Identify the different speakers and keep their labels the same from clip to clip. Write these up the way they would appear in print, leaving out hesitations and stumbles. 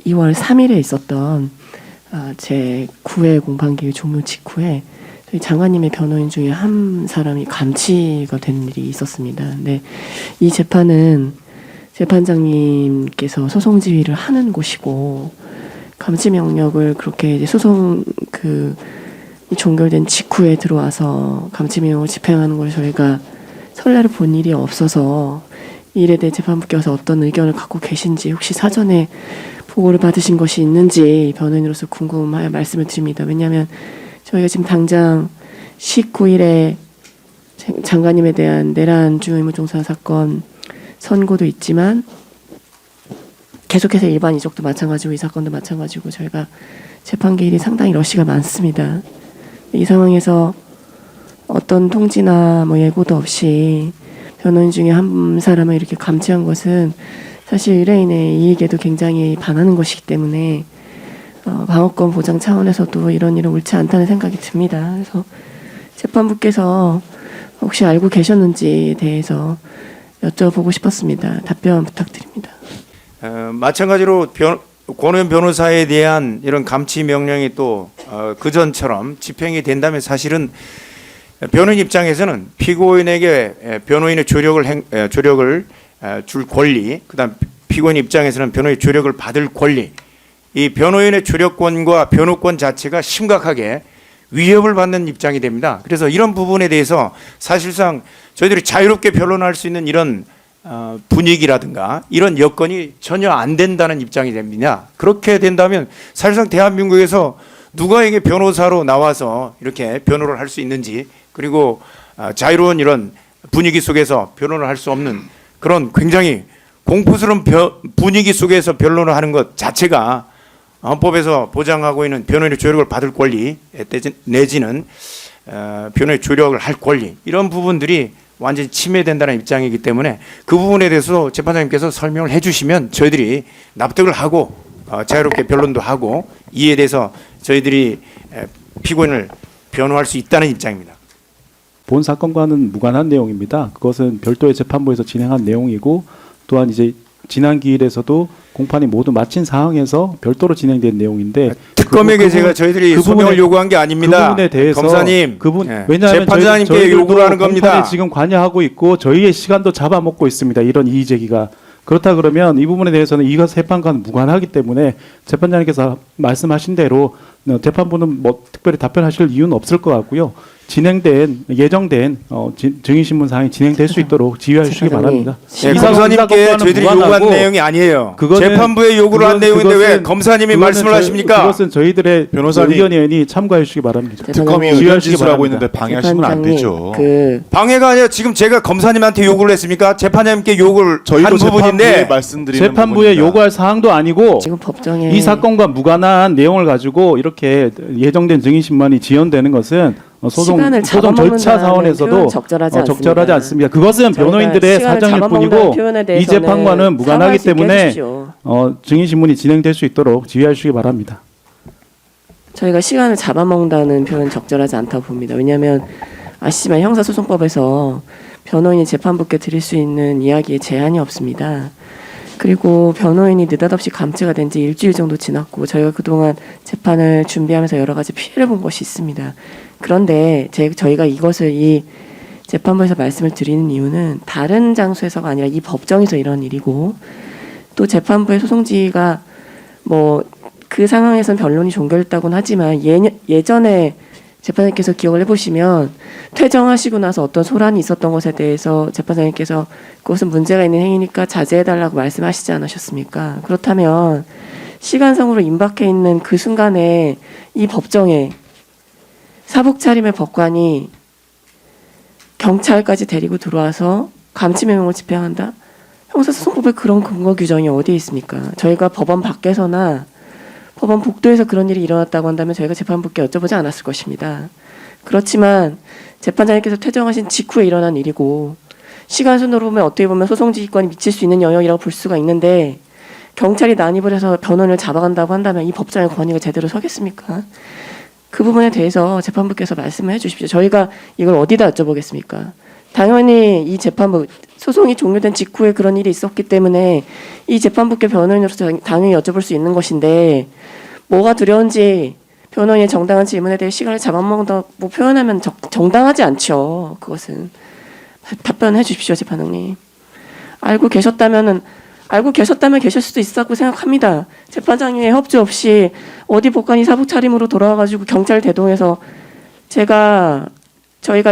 Speaker 1: 2월 3일에 있었던 제 9회 공판기 종료 직후에 저희 장관님의 변호인 중에 한 사람이 감치가 된 일이 있었습니다. 근데 이 재판은 재판장님께서 소송 지휘를 하는 곳이고 감치 명령을 그렇게 이제 소송 이 종결된 직후에 들어와서 감치 명령을 집행하는 걸 저희가 선례를 본 일이 없어서 이 일에 대해 재판부께서 어떤 의견을 갖고 계신지 혹시 사전에 보고를 받으신 것이 있는지 변호인으로서 궁금하여 말씀을 드립니다. 왜냐하면 저희가 지금 당장 19일에 장관님에 대한 내란 주의무종사 사건 선고도 있지만 계속해서 일반 이적도 마찬가지고 이 사건도 마찬가지고 저희가 재판 기일이 상당히 러시가 많습니다. 이 상황에서 어떤 통지나 예고도 없이 변호인 중에 한 사람을 이렇게 감치한 것은 사실 의뢰인의 이익에도 굉장히 반하는 것이기 때문에 방어권 보장 차원에서도 이런 일은 옳지 않다는 생각이 듭니다. 그래서 재판부께서 혹시 알고 계셨는지에 대해서 여쭤보고 싶었습니다. 답변 부탁드립니다.
Speaker 2: 마찬가지로 권오현 변호사에 대한 이런 감치 명령이 또 그전처럼 집행이 된다면 사실은 변호인 입장에서는 피고인에게 변호인의 조력을 줄 권리, 그다음 피고인 입장에서는 변호인의 조력을 받을 권리, 이 변호인의 조력권과 변호권 자체가 심각하게 위협을 받는 입장이 됩니다. 그래서 이런 부분에 대해서 사실상 저희들이 자유롭게 변론할 수 있는 이런 분위기라든가 이런 여건이 전혀 안 된다는 입장이 됩니다. 그렇게 된다면 사실상 대한민국에서 누가 이게 변호사로 나와서 이렇게 변호를 할 수 있는지, 그리고 자유로운 이런 분위기 속에서 변론을 할 수 없는 그런 굉장히 공포스러운 분위기 속에서 변론을 하는 것 자체가 헌법에서 보장하고 있는 변호인의 조력을 받을 권리 내지는 변호인의 조력을 할 권리, 이런 부분들이 완전히 침해된다는 입장이기 때문에 그 부분에 대해서 재판장님께서 설명을 해주시면 저희들이 납득을 하고 자유롭게 변론도 하고 이에 대해서 저희들이 피고인을 변호할 수 있다는 입장입니다.
Speaker 3: 본 사건과는 무관한 내용입니다. 그것은 별도의 재판부에서 진행한 내용이고, 또한 이제 지난 기일에서도 공판이 모두 마친 상황에서 별도로 진행된 내용인데,
Speaker 2: 특검에게 저희들이 소명을 요구한 게 아닙니다.
Speaker 3: 그 부분에 대해서
Speaker 2: 검사님,
Speaker 3: 왜냐하면
Speaker 2: 재판장님께 요구를 하는 겁니다.
Speaker 3: 공판에 지금 관여하고 있고 저희의 시간도 잡아먹고 있습니다. 이런 이의 제기가. 그렇다 그러면 이 부분에 대해서는 이것 재판과는 무관하기 때문에 재판장님께서 말씀하신 대로 재판부는 특별히 답변하실 이유는 없을 것 같고요. 예정된 증인신문 사항이 진행될 수 있도록 지휘해 주시기 바랍니다.
Speaker 2: 네, 검사님께 저희들이 요구한 내용이 아니에요. 재판부에 요구를 한 내용인데 왜 검사님이 말씀을 하십니까?
Speaker 3: 그것은 저희들의 의견위원이 참고해 주시기 바랍니다.
Speaker 4: 특검이 의견 진술하고 있는데 방해하시면 안 되죠.
Speaker 2: 방해가 아니라 지금 제가 검사님한테 요구를 했습니까? 재판장님께 요구를 한 부분인데
Speaker 3: 재판부에 요구할 사항도 아니고
Speaker 1: 지금 법정에
Speaker 3: 이 사건과 무관한 내용을 가지고 이렇게 예정된 증인신문이 지연되는 것은 소송 절차 사원에서도 적절하지 않습니다. 그것은 변호인들의 사정일 뿐이고 이 재판과는 무관하기 때문에 증인신문이 진행될 수 있도록 지휘해 주시기 바랍니다.
Speaker 1: 저희가 시간을 잡아먹는다는 표현은 적절하지 않다고 봅니다. 왜냐하면 아시지만 형사소송법에서 변호인이 재판부께 드릴 수 있는 이야기에 제한이 없습니다. 그리고 변호인이 느닷없이 감치가 된 지 일주일 정도 지났고 저희가 그동안 재판을 준비하면서 여러 가지 피해를 본 것이 있습니다. 그런데 저희가 이것을 이 재판부에서 말씀을 드리는 이유는 다른 장소에서가 아니라 이 법정에서 이런 일이고, 또 재판부의 소송지가 그 상황에서는 변론이 종결됐다고는 하지만 예전에 재판장님께서 기억을 해보시면 퇴정하시고 나서 어떤 소란이 있었던 것에 대해서 재판장님께서 그것은 문제가 있는 행위니까 자제해달라고 말씀하시지 않으셨습니까? 그렇다면 시간상으로 임박해 있는 그 순간에 이 법정에 사복 차림의 법관이 경찰까지 데리고 들어와서 감치 명령을 집행한다? 형사소송법에 그런 근거 규정이 어디에 있습니까? 저희가 법원 밖에서나 법원 복도에서 그런 일이 일어났다고 한다면 저희가 재판부께 여쭤보지 않았을 것입니다. 그렇지만 재판장님께서 퇴정하신 직후에 일어난 일이고 시간순으로 보면 어떻게 보면 소송지휘권이 미칠 수 있는 영역이라고 볼 수가 있는데 경찰이 난입을 해서 변호인을 잡아간다고 한다면 이 법정의 권위가 제대로 서겠습니까? 그 부분에 대해서 재판부께서 말씀을 해주십시오. 저희가 이걸 어디다 여쭤보겠습니까? 당연히 이 재판부 소송이 종료된 직후에 그런 일이 있었기 때문에 이 재판부께 변호인으로서 당연히 여쭤볼 수 있는 것인데 뭐가 두려운지 변호인의 정당한 질문에 대해 시간을 잡아먹는다고 표현하면 정당하지 않죠. 그것은 답변해 주십시오, 재판장님. 알고 계셨다면 계실 수도 있었다고 생각합니다. 재판장님의 협조 없이 어디 법관이 사복 차림으로 돌아와가지고 경찰 대동해서 저희가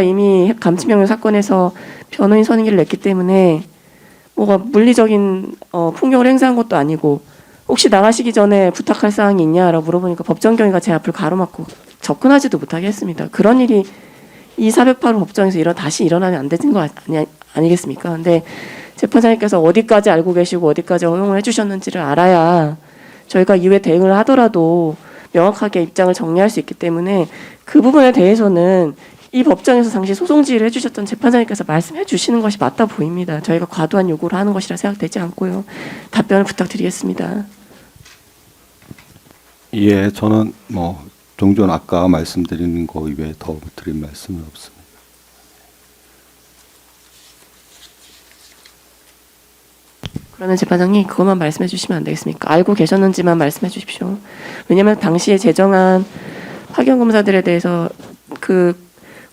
Speaker 1: 이미 감치명령 사건에서 변호인 선임기를 냈기 때문에 뭐가 물리적인 폭력을 행사한 것도 아니고 혹시 나가시기 전에 부탁할 사항이 있냐라고 물어보니까 법정경위가 제 앞을 가로막고 접근하지도 못하게 했습니다. 그런 일이 이 408호 법정에서 다시 일어나면 안 되는 거 아니겠습니까? 근데 재판장님께서 어디까지 알고 계시고 어디까지 허용을 해주셨는지를 알아야 저희가 이후에 대응을 하더라도 명확하게 입장을 정리할 수 있기 때문에 그 부분에 대해서는 이 법정에서 당시 소송 지휘를 해주셨던 재판장님께서 말씀해 주시는 것이 맞다 보입니다. 저희가 과도한 요구를 하는 것이라 생각되지 않고요. 답변을 부탁드리겠습니다.
Speaker 5: 예, 저는 종전 아까 말씀드리는 거 이외에 더 드릴 말씀은 없습니다.
Speaker 1: 그러면 재판장님 그것만 말씀해 주시면 안 되겠습니까? 알고 계셨는지만 말씀해 주십시오. 왜냐하면 당시에 제정한 파견검사들에 대해서 그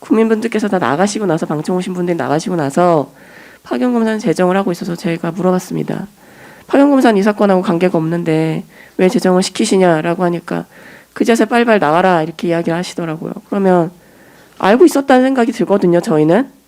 Speaker 1: 국민분들께서 다 나가시고 나서 방청 오신 분들이 나가시고 나서 파견검사는 제정을 하고 있어서 제가 물어봤습니다. 파견검사는 이 사건하고 관계가 없는데 왜 제정을 시키시냐라고 하니까 그제서 빨리빨리 나가라 이렇게 이야기를 하시더라고요. 그러면 알고 있었다는 생각이 들거든요. 저희는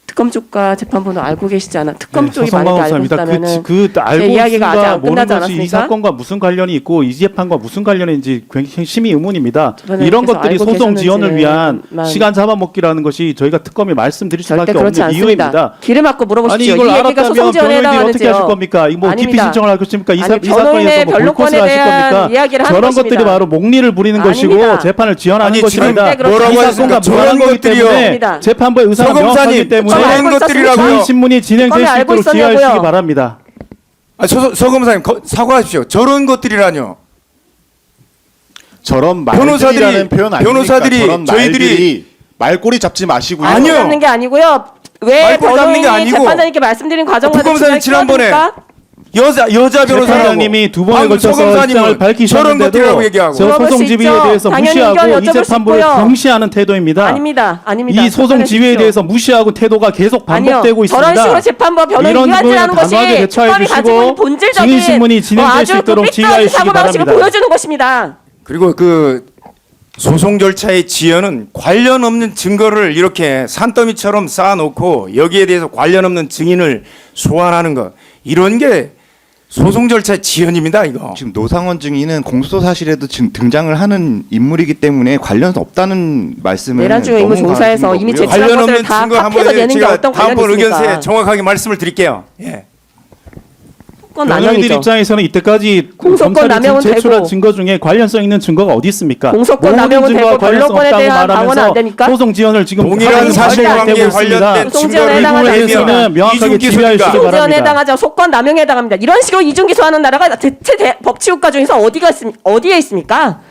Speaker 1: 특검 쪽과 재판부는 알고 계시지 않아. 특검 쪽이 만약에 알고 있다면은
Speaker 3: 알고
Speaker 1: 제 이야기가 아직
Speaker 3: 있는가
Speaker 1: 안
Speaker 3: 모르는
Speaker 1: 끝나지
Speaker 3: 것이 이
Speaker 1: 않았습니까?
Speaker 3: 사건과 무슨 관련이 있고 이 재판과 무슨 관련인지 굉장히 심히 의문입니다.
Speaker 1: 재판장님께서
Speaker 3: 이런 것들이
Speaker 1: 알고
Speaker 3: 소송 지연을 위한
Speaker 1: 계셨는지만
Speaker 3: 시간 잡아먹기라는 것이 저희가 특검이 말씀드릴
Speaker 1: 절대
Speaker 3: 수밖에
Speaker 1: 그렇지
Speaker 3: 없는
Speaker 1: 않습니다.
Speaker 3: 이유입니다.
Speaker 1: 길을 막고
Speaker 3: 아니
Speaker 1: 물어보십시오.
Speaker 3: 이걸
Speaker 1: 이 얘기가
Speaker 3: 알았다면
Speaker 1: 소송 지연에
Speaker 3: 변호인들이 어떻게 하실
Speaker 1: 해당하는지요.
Speaker 3: 겁니까? 뭐
Speaker 1: 아닙니다.
Speaker 3: 기피 신청을 할 것입니까? 이
Speaker 1: 아니,
Speaker 3: 사건에서
Speaker 1: 변호인의
Speaker 3: 뭐
Speaker 1: 변론권에
Speaker 3: 볼코스를 하실
Speaker 1: 대한
Speaker 3: 겁니까?
Speaker 1: 이야기를 하는
Speaker 3: 저런
Speaker 1: 것입니다.
Speaker 3: 것들이 바로 목리를 부리는 것이고
Speaker 1: 아닙니다.
Speaker 3: 재판을 지연하는
Speaker 2: 아니, 지금
Speaker 3: 것입니다.
Speaker 1: 절대 그렇지
Speaker 2: 뭐라고
Speaker 3: 이
Speaker 2: 하셨습니까?
Speaker 3: 사건과 무관한
Speaker 2: 저런
Speaker 3: 거기 때문에
Speaker 1: 것들이요.
Speaker 3: 재판부의 의사가 명확하기
Speaker 2: 서검사님,
Speaker 3: 때문에
Speaker 1: 저는
Speaker 2: 저런
Speaker 1: 알고
Speaker 2: 것들이라고요.
Speaker 3: 저희 신문이 진행될
Speaker 1: 특검이
Speaker 3: 수
Speaker 1: 알고
Speaker 3: 있도록 지휘하시기
Speaker 1: 있었냐고요.
Speaker 3: 바랍니다.
Speaker 2: 서검사님 사과하십시오. 저런 것들이라뇨.
Speaker 4: 저런
Speaker 2: 변호사들이-
Speaker 4: 말들이라는 표현 아닙니까?
Speaker 2: 변호사들이
Speaker 4: 저런
Speaker 2: 저희들이-
Speaker 4: 말들이 말꼬리 잡지 마시고요.
Speaker 2: 아니요.
Speaker 1: 잡는 게 아니고요. 왜
Speaker 2: 말꼬리 잡는 게
Speaker 1: 변호인이
Speaker 2: 아니고
Speaker 1: 재판장님께 말씀드린 과정과
Speaker 2: 특검사님 지난번에 여자 변호사라고
Speaker 3: 재판장님이 두 번에 걸쳐서
Speaker 2: 서검사님은
Speaker 3: 입장을
Speaker 2: 저런
Speaker 3: 밝히셨는데도
Speaker 2: 것들이라고 얘기하고
Speaker 3: 저
Speaker 1: 물어볼
Speaker 3: 소송
Speaker 1: 수
Speaker 3: 지휘에
Speaker 1: 있죠.
Speaker 3: 대해서
Speaker 1: 당연히
Speaker 3: 무시하고
Speaker 1: 의견
Speaker 3: 이
Speaker 1: 여쭤볼 수
Speaker 3: 재판부를
Speaker 1: 있고요.
Speaker 3: 경시하는 태도입니다.
Speaker 1: 아닙니다.
Speaker 3: 이 소송 지휘에 대해서 무시하고 태도가 계속 반복되고 있습니다.
Speaker 1: 저런 식으로 재판부와 변호인이
Speaker 3: 이런
Speaker 1: 이완질하는
Speaker 3: 부분에
Speaker 1: 것이
Speaker 3: 단호하게 대처해
Speaker 1: 특검이 가지고 있는
Speaker 3: 주시고
Speaker 1: 본질적인
Speaker 3: 증인신문이 진행될 수
Speaker 1: 아주
Speaker 3: 있도록
Speaker 1: 삐뚤어진
Speaker 3: 지휘하시기
Speaker 1: 사고방식을
Speaker 3: 바랍니다.
Speaker 1: 보여주는 것입니다.
Speaker 2: 그리고 그 소송 절차의 지연은 관련 없는 증거를 이렇게 산더미처럼 쌓아놓고 여기에 대해서 관련 없는 증인을 소환하는 것, 이런 게 소송 절차의 지연입니다. 이거.
Speaker 6: 지금 노상원 증인은 공소 사실에도 지금 등장을 하는 인물이기 때문에 관련 없다는 말씀을
Speaker 1: 내란 중에 의무
Speaker 6: 너무
Speaker 1: 종사해서
Speaker 6: 가하신
Speaker 1: 이미
Speaker 6: 거고요.
Speaker 1: 제출한
Speaker 2: 관련
Speaker 1: 것들을
Speaker 2: 없는
Speaker 1: 다
Speaker 2: 증거
Speaker 1: 합해서
Speaker 2: 한번
Speaker 1: 내는 게
Speaker 2: 제가
Speaker 1: 어떤 관련이
Speaker 2: 다음번 의견서에
Speaker 1: 있습니까?
Speaker 2: 정확하게 말씀을 드릴게요. 예.
Speaker 1: 공소권
Speaker 3: 변호인들
Speaker 1: 남용이죠.
Speaker 3: 입장에서는 이때까지
Speaker 1: 공소권
Speaker 3: 검찰이
Speaker 1: 남용은
Speaker 3: 제출한
Speaker 1: 되고
Speaker 3: 증거 중에 관련성 있는 증거가 어디 있습니까?
Speaker 1: 공소권
Speaker 3: 모든
Speaker 1: 남용은
Speaker 3: 증거와
Speaker 1: 되고
Speaker 3: 관련성
Speaker 1: 변론권에
Speaker 3: 없다고
Speaker 1: 대한 방어는
Speaker 3: 말하면서
Speaker 1: 안 되니까?
Speaker 3: 소송 지연을 지금
Speaker 2: 동일한
Speaker 3: 하고
Speaker 2: 사실관계에
Speaker 3: 되고 있습니다.
Speaker 2: 관련된
Speaker 1: 소송지연에
Speaker 2: 증거를
Speaker 1: 해당하지
Speaker 3: 이 부분에
Speaker 1: 않습니다.
Speaker 3: 대해서는 명확하게
Speaker 2: 이중
Speaker 3: 지휘하시기
Speaker 2: 기소니까.
Speaker 1: 소송지연에
Speaker 3: 바랍니다.
Speaker 1: 해당하죠. 속건 남용에 해당합니다. 이런 식으로 이중 기소하는 나라가 대체 법치국가 중에서 어디에 있습니까?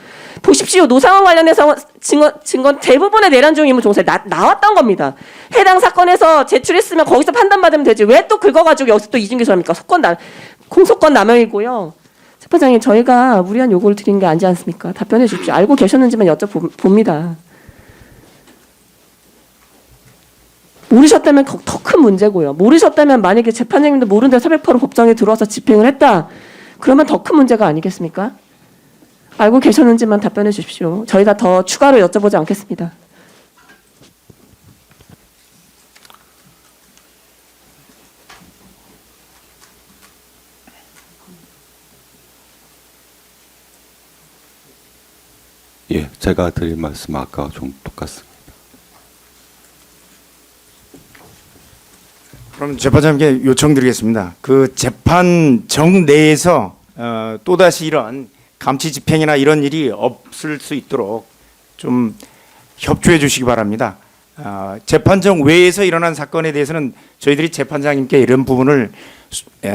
Speaker 1: 보십시오. 노상원 관련해서 증거 대부분의 내란 중 의무 종사에 나왔던 겁니다. 해당 사건에서 제출했으면 거기서 판단받으면 되지. 왜 또 긁어가지고 여기서 또 이중 기소합니까? 공소권 남용이고요. 재판장님, 저희가 무리한 요구를 드린 게 아니지 않습니까? 답변해 주십시오. 알고 계셨는지만 여쭤봅니다. 모르셨다면 더 큰 문제고요. 모르셨다면 만약에 재판장님도 모르는데 408호 법정에 들어와서 집행을 했다. 그러면 더 큰 문제가 아니겠습니까? 알고 계셨는지만 답변해 주십시오. 저희가 더 추가로 여쭤보지 않겠습니다.
Speaker 5: 예, 제가 드릴 말씀 아까 좀 똑같습니다.
Speaker 2: 그럼 재판장님께 요청드리겠습니다. 그 재판정 내에서 또다시 이런 감치 집행이나 이런 일이 없을 수 있도록 좀 협조해 주시기 바랍니다. 재판정 외에서 일어난 사건에 대해서는 저희들이 재판장님께 이런 부분을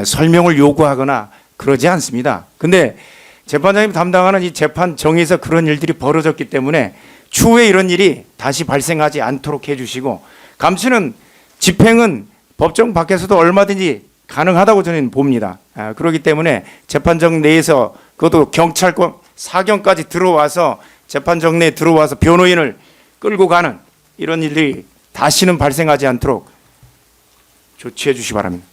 Speaker 2: 설명을 요구하거나 그러지 않습니다. 근데 재판장님 담당하는 이 재판정에서 그런 일들이 벌어졌기 때문에 추후에 이런 일이 다시 발생하지 않도록 해주시고, 감치는 집행은 법정 밖에서도 얼마든지 가능하다고 저는 봅니다. 그렇기 때문에 재판정 내에서 그것도 경찰권 사경까지 들어와서 재판정 내에 들어와서 변호인을 끌고 가는 이런 일들이 다시는 발생하지 않도록 조치해 주시 기 바랍니다.